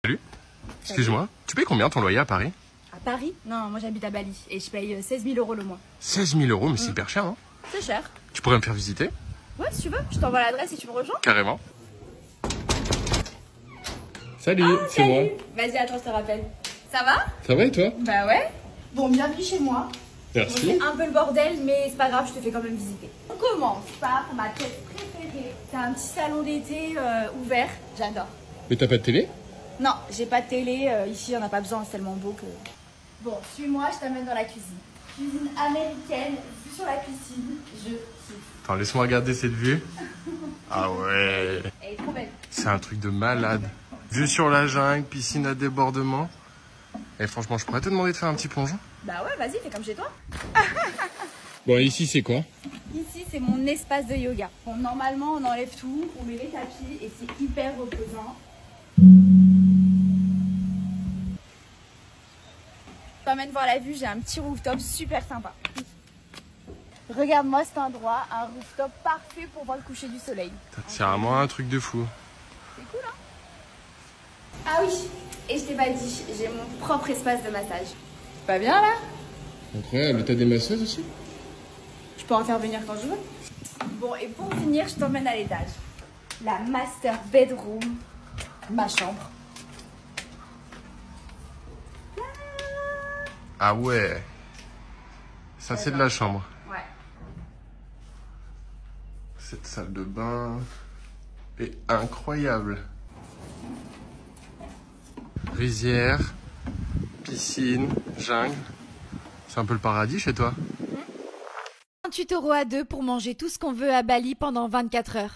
Salut. Excuse-moi, tu payes combien ton loyer à Paris? À Paris? Non, moi j'habite à Bali et je paye 16 000 € le mois. 16 000 €, mais c'est hyper cher, hein? C'est cher. Tu pourrais me faire visiter? Ouais, si tu veux, je t'envoie l'adresse et tu me rejoins. Carrément. Salut, c'est moi. Vas-y, attends, je te rappelle. Ça va? Ça va et toi? Bah ouais. Bon, bienvenue chez moi. Bon, Merci. c'est un peu le bordel, mais c'est pas grave, je te fais quand même visiter. On commence par ma pièce préférée. C'est un petit salon d'été ouvert. J'adore. Mais t'as pas de télé? Non, j'ai pas de télé. Ici, on n'a pas besoin, c'est tellement beau que... Bon, suis-moi, je t'amène dans la cuisine. Cuisine américaine, vue sur la piscine. Je kiffe. Attends, laisse-moi regarder cette vue. Ah ouais. Elle est trop belle. C'est un truc de malade. Vue sur la jungle, piscine à débordement. Et franchement, je pourrais te demander de faire un petit plongeon? Bah ouais, vas-y, fais comme chez toi. Bon, ici c'est quoi? Ici, c'est mon espace de yoga. Bon, normalement, on enlève tout, on met les tapis et c'est hyper reposant. Je t'emmène voir la vue, j'ai un petit rooftop super sympa. Regarde-moi cet endroit, un rooftop parfait pour voir le coucher du soleil. C'est vraiment un truc de fou. C'est cool, hein? Ah oui, et je t'ai pas dit, j'ai mon propre espace de massage. C'est pas bien là? Incroyable, t'as des masseuses aussi? Je peux en faire venir quand je veux. Bon, et pour finir, je t'emmène à l'étage. La master bedroom, ma chambre. Ah ouais. Ça c'est de la chambre. Ouais. Cette salle de bain est incroyable. Rizière, piscine, jungle. C'est un peu le paradis chez toi? 28 € à deux pour manger tout ce qu'on veut à Bali pendant 24 heures.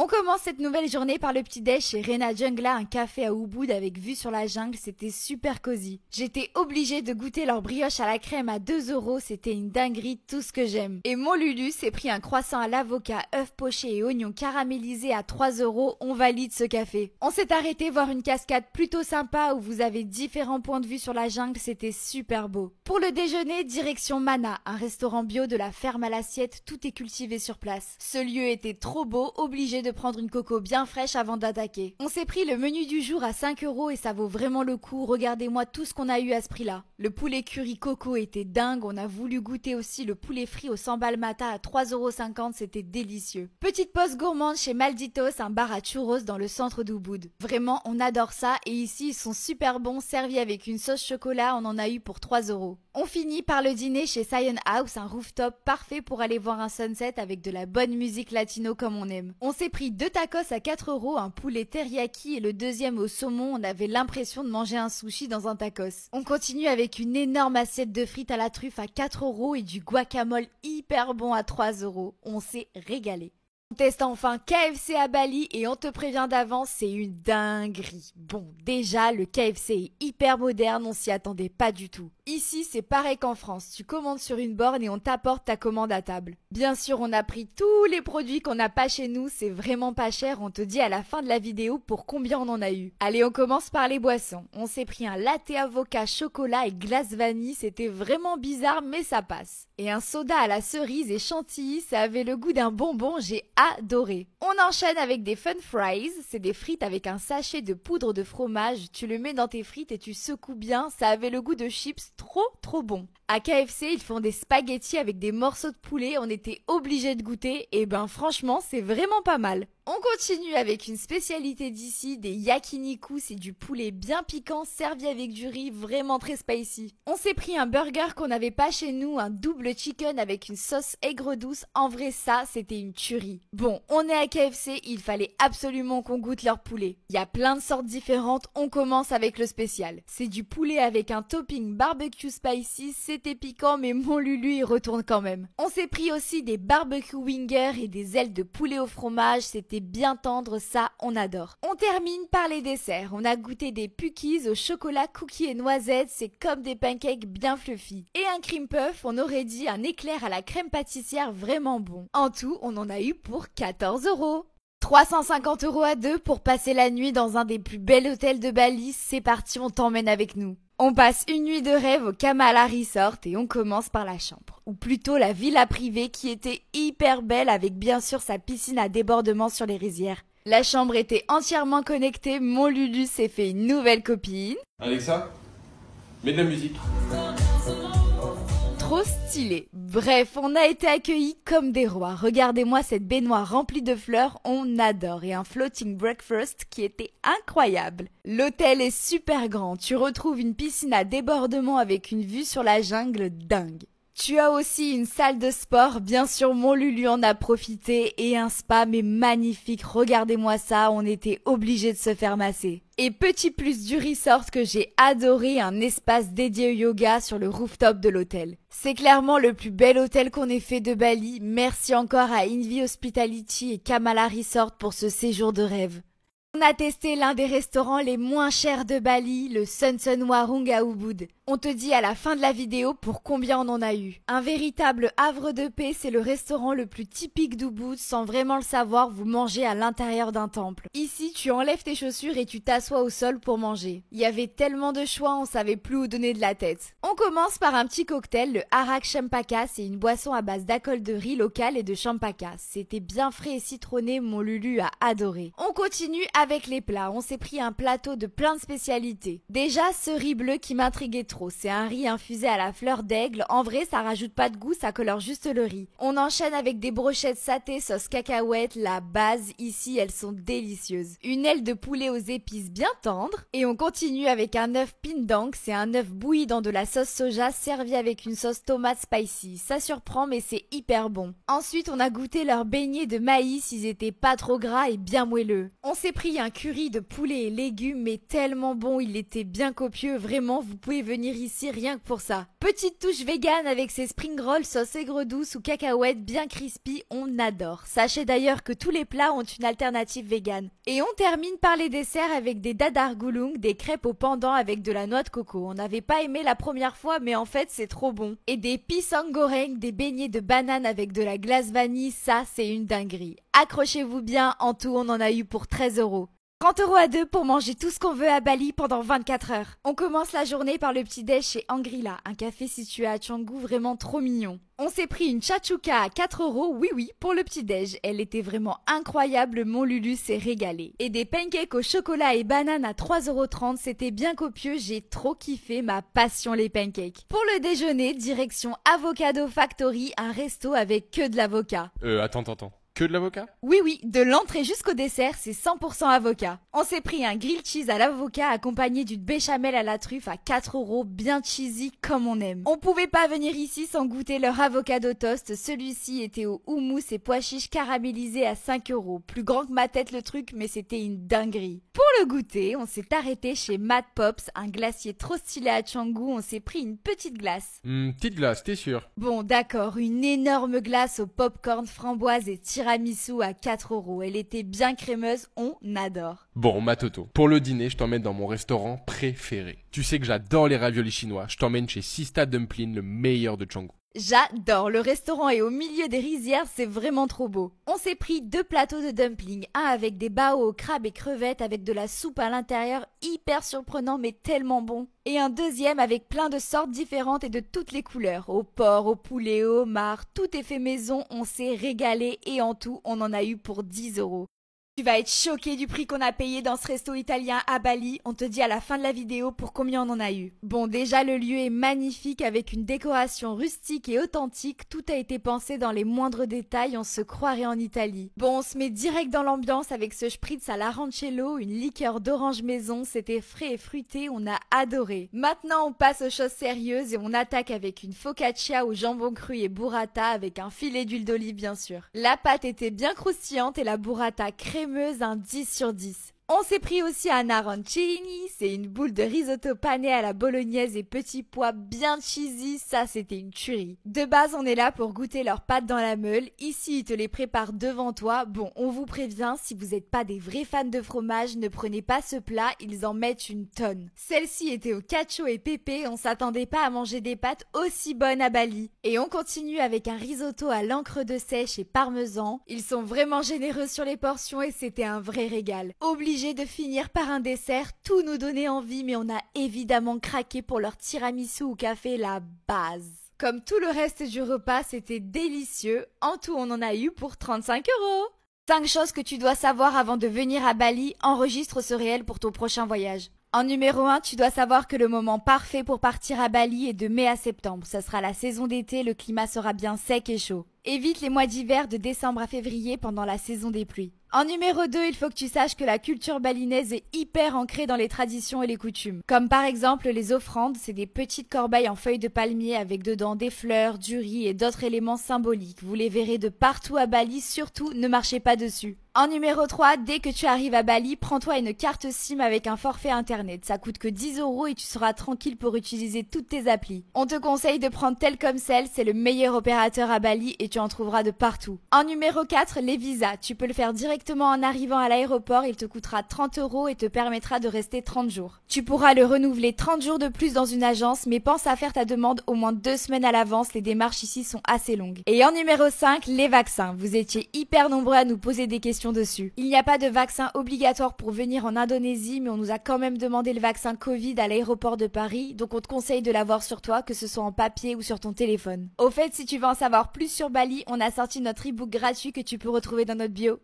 On commence cette nouvelle journée par le petit-déj chez Rena Jungla, un café à Ubud avec vue sur la jungle, c'était super cosy. J'étais obligée de goûter leur brioche à la crème à 2 €, c'était une dinguerie, tout ce que j'aime. Et mon Lulu s'est pris un croissant à l'avocat, œufs pochés et oignons caramélisés à 3 €, on valide ce café. On s'est arrêté voir une cascade plutôt sympa où vous avez différents points de vue sur la jungle, c'était super beau. Pour le déjeuner, direction Mana, un restaurant bio de la ferme à l'assiette, tout est cultivé sur place. Ce lieu était trop beau, obligé de prendre une coco bien fraîche avant d'attaquer. On s'est pris le menu du jour à 5 € et ça vaut vraiment le coup, regardez-moi tout ce qu'on a eu à ce prix-là. Le poulet curry coco était dingue, on a voulu goûter aussi le poulet frit au sambal mata à 3,50 €, c'était délicieux. Petite pause gourmande chez Malditos, un bar à churros dans le centre d'Ubud. Vraiment, on adore ça et ici ils sont super bons, servis avec une sauce chocolat, on en a eu pour 3 €. On finit par le dîner chez Sion House, un rooftop parfait pour aller voir un sunset avec de la bonne musique latino comme on aime. On s'est pris 2 tacos à 4 €, un poulet teriyaki et le deuxième au saumon, on avait l'impression de manger un sushi dans un tacos. On continue avec une énorme assiette de frites à la truffe à 4 € et du guacamole hyper bon à 3 €. On s'est régalé. On teste enfin KFC à Bali et on te prévient d'avance, c'est une dinguerie. Bon, déjà, le KFC est hyper moderne, on s'y attendait pas du tout. Ici, c'est pareil qu'en France, tu commandes sur une borne et on t'apporte ta commande à table. Bien sûr, on a pris tous les produits qu'on n'a pas chez nous, c'est vraiment pas cher, on te dit à la fin de la vidéo pour combien on en a eu. Allez, on commence par les boissons. On s'est pris un latte avocat chocolat et glace vanille, c'était vraiment bizarre mais ça passe. Et un soda à la cerise et chantilly, ça avait le goût d'un bonbon, j'ai adoré. On enchaîne avec des fun fries, c'est des frites avec un sachet de poudre de fromage, tu le mets dans tes frites et tu secoues bien, ça avait le goût de chips trop bon. À KFC, ils font des spaghettis avec des morceaux de poulet, on était obligés de goûter et ben franchement, c'est vraiment pas mal. On continue avec une spécialité d'ici, des yakiniku, c'est du poulet bien piquant servi avec du riz vraiment très spicy. On s'est pris un burger qu'on n'avait pas chez nous, un double chicken avec une sauce aigre douce, en vrai ça c'était une tuerie. Bon, on est à KFC, il fallait absolument qu'on goûte leur poulet. Il y a plein de sortes différentes, on commence avec le spécial. C'est du poulet avec un topping barbecue spicy, c'était piquant mais mon Lulu il retourne quand même. On s'est pris aussi des barbecue wingers et des ailes de poulet au fromage, c'était bien tendre, ça on adore. On termine par les desserts, on a goûté des pukis au chocolat, cookies et noisettes, c'est comme des pancakes bien fluffy. Et un cream puff, on aurait dit un éclair à la crème pâtissière vraiment bon. En tout, on en a eu pour 14 €. 350 € à deux pour passer la nuit dans un des plus bels hôtels de Bali, c'est parti, on t'emmène avec nous. On passe une nuit de rêve au Kamala Resort et on commence par la chambre. Ou plutôt la villa privée qui était hyper belle avec bien sûr sa piscine à débordement sur les rizières. La chambre était entièrement connectée, mon Lulu s'est fait une nouvelle copine. Alexa, mets de la musique. Trop stylé. Bref, on a été accueillis comme des rois. Regardez-moi cette baignoire remplie de fleurs, on adore. Et un floating breakfast qui était incroyable. L'hôtel est super grand. Tu retrouves une piscine à débordement avec une vue sur la jungle dingue. Tu as aussi une salle de sport, bien sûr mon Lulu en a profité, et un spa mais magnifique, regardez-moi ça, on était obligé de se faire masser. Et petit plus du resort que j'ai adoré, un espace dédié au yoga sur le rooftop de l'hôtel. C'est clairement le plus bel hôtel qu'on ait fait de Bali, merci encore à Invi Hospitality et Kamala Resort pour ce séjour de rêve. On a testé l'un des restaurants les moins chers de Bali, le Sun Sun Warung à Ubud. On te dit à la fin de la vidéo pour combien on en a eu. Un véritable havre de paix, c'est le restaurant le plus typique d'Ubud. Sans vraiment le savoir, vous mangez à l'intérieur d'un temple. Ici, tu enlèves tes chaussures et tu t'assois au sol pour manger. Il y avait tellement de choix, on savait plus où donner de la tête. On commence par un petit cocktail, le Arak Champaka, c'est une boisson à base d'alcool de riz local et de champaka. C'était bien frais et citronné, mon Lulu a adoré. On continue avec les plats, on s'est pris un plateau de plein de spécialités. Déjà, ce riz bleu qui m'intriguait trop. C'est un riz infusé à la fleur d'aigle. En vrai, ça rajoute pas de goût, ça colore juste le riz. On enchaîne avec des brochettes saté sauce cacahuète. La base, ici, elles sont délicieuses. Une aile de poulet aux épices bien tendre. Et on continue avec un œuf pindang. C'est un œuf bouilli dans de la sauce soja servi avec une sauce tomate spicy. Ça surprend, mais c'est hyper bon. Ensuite, on a goûté leurs beignets de maïs. Ils étaient pas trop gras et bien moelleux. On s'est pris un curry de poulet et légumes, mais tellement bon. Il était bien copieux. Vraiment, vous pouvez venir ici rien que pour ça. Petite touche vegan avec ses spring rolls sauce aigre douce ou cacahuètes bien crispy, on adore. Sachez d'ailleurs que tous les plats ont une alternative vegan. Et on termine par les desserts avec des dadar gulung, des crêpes au pendant avec de la noix de coco. On n'avait pas aimé la première fois mais en fait c'est trop bon. Et des pisang goreng, des beignets de banane avec de la glace vanille, ça c'est une dinguerie. Accrochez-vous bien, en tout on en a eu pour 13 €. 30 € à deux pour manger tout ce qu'on veut à Bali pendant 24 heures. On commence la journée par le petit-déj chez Angrila, un café situé à Canggu vraiment trop mignon. On s'est pris une chachuka à 4 €, oui, pour le petit-déj. Elle était vraiment incroyable, mon Lulu s'est régalé. Et des pancakes au chocolat et banane à 3,30 €, c'était bien copieux, j'ai trop kiffé, ma passion les pancakes. Pour le déjeuner, direction Avocado Factory, un resto avec que de l'avocat. Attends. Que de l'avocat? Oui, de l'entrée jusqu'au dessert, c'est 100% avocat. On s'est pris un grilled cheese à l'avocat accompagné d'une béchamel à la truffe à 4 €, bien cheesy comme on aime. On pouvait pas venir ici sans goûter leur avocado toast, celui-ci était au houmous et pois chiches caramélisés à 5 €. Plus grand que ma tête le truc, mais c'était une dinguerie. Pour le goûter, on s'est arrêté chez Mad Pops, un glacier trop stylé à Canggu, on s'est pris une petite glace. Petite glace, t'es sûr? Bon d'accord, une énorme glace au popcorn, framboise et tiramisu à 4 €. Elle était bien crémeuse, on adore. Bon, ma Toto, pour le dîner, je t'emmène dans mon restaurant préféré. Tu sais que j'adore les raviolis chinois, je t'emmène chez Sista Dumpling, le meilleur de Canggu. J'adore, le restaurant est au milieu des rizières, c'est vraiment trop beau. On s'est pris 2 plateaux de dumplings, un avec des bao aux crabes et crevettes avec de la soupe à l'intérieur, hyper surprenant mais tellement bon. Et un deuxième avec plein de sortes différentes et de toutes les couleurs, au porc, au poulet, au homard, tout est fait maison, on s'est régalé et en tout on en a eu pour 10 €. Tu vas être choqué du prix qu'on a payé dans ce resto italien à Bali. On te dit à la fin de la vidéo pour combien on en a eu. Bon, déjà le lieu est magnifique avec une décoration rustique et authentique. Tout a été pensé dans les moindres détails, on se croirait en Italie. Bon, on se met direct dans l'ambiance avec ce spritz à l'aranchello, une liqueur d'orange maison. C'était frais et fruité, on a adoré. Maintenant, on passe aux choses sérieuses et on attaque avec une focaccia au jambon cru et burrata avec un filet d'huile d'olive bien sûr. La pâte était bien croustillante et la burrata crémeuse, un 10 sur 10. On s'est pris aussi un arancini, c'est une boule de risotto pané à la bolognaise et petits pois bien cheesy, ça c'était une tuerie. De base on est là pour goûter leurs pâtes dans la meule, ici ils te les préparent devant toi. Bon, on vous prévient, si vous n'êtes pas des vrais fans de fromage, ne prenez pas ce plat, ils en mettent une tonne. Celle-ci était au cacio et pépé, on s'attendait pas à manger des pâtes aussi bonnes à Bali. Et on continue avec un risotto à l'encre de sèche et parmesan. Ils sont vraiment généreux sur les portions et c'était un vrai régal. Obligé de finir par un dessert, tout nous donnait envie mais on a évidemment craqué pour leur tiramisu ou café, la base. Comme tout le reste du repas, c'était délicieux. En tout, on en a eu pour 35 €. 5 choses que tu dois savoir avant de venir à Bali, enregistre ce réel pour ton prochain voyage. En numéro 1, tu dois savoir que le moment parfait pour partir à Bali est de mai à septembre. Ça sera la saison d'été, le climat sera bien sec et chaud. Évite les mois d'hiver de décembre à février pendant la saison des pluies. En numéro 2, il faut que tu saches que la culture balinaise est hyper ancrée dans les traditions et les coutumes. Comme par exemple les offrandes, c'est des petites corbeilles en feuilles de palmier avec dedans des fleurs, du riz et d'autres éléments symboliques. Vous les verrez de partout à Bali, surtout ne marchez pas dessus. En numéro 3, dès que tu arrives à Bali, prends-toi une carte SIM avec un forfait internet. Ça coûte que 10 € et tu seras tranquille pour utiliser toutes tes applis. On te conseille de prendre Telkomsel, c'est le meilleur opérateur à Bali et tu en trouveras de partout. En numéro 4, les visas. Tu peux le faire directement en arrivant à l'aéroport, il te coûtera 30 € et te permettra de rester 30 jours. Tu pourras le renouveler 30 jours de plus dans une agence, mais pense à faire ta demande au moins 2 semaines à l'avance, les démarches ici sont assez longues. Et en numéro 5, les vaccins. Vous étiez hyper nombreux à nous poser des questions dessus. Il n'y a pas de vaccin obligatoire pour venir en Indonésie, mais on nous a quand même demandé le vaccin Covid à l'aéroport de Paris, donc on te conseille de l'avoir sur toi, que ce soit en papier ou sur ton téléphone. Au fait, si tu veux en savoir plus sur Bali, on a sorti notre e-book gratuit que tu peux retrouver dans notre bio.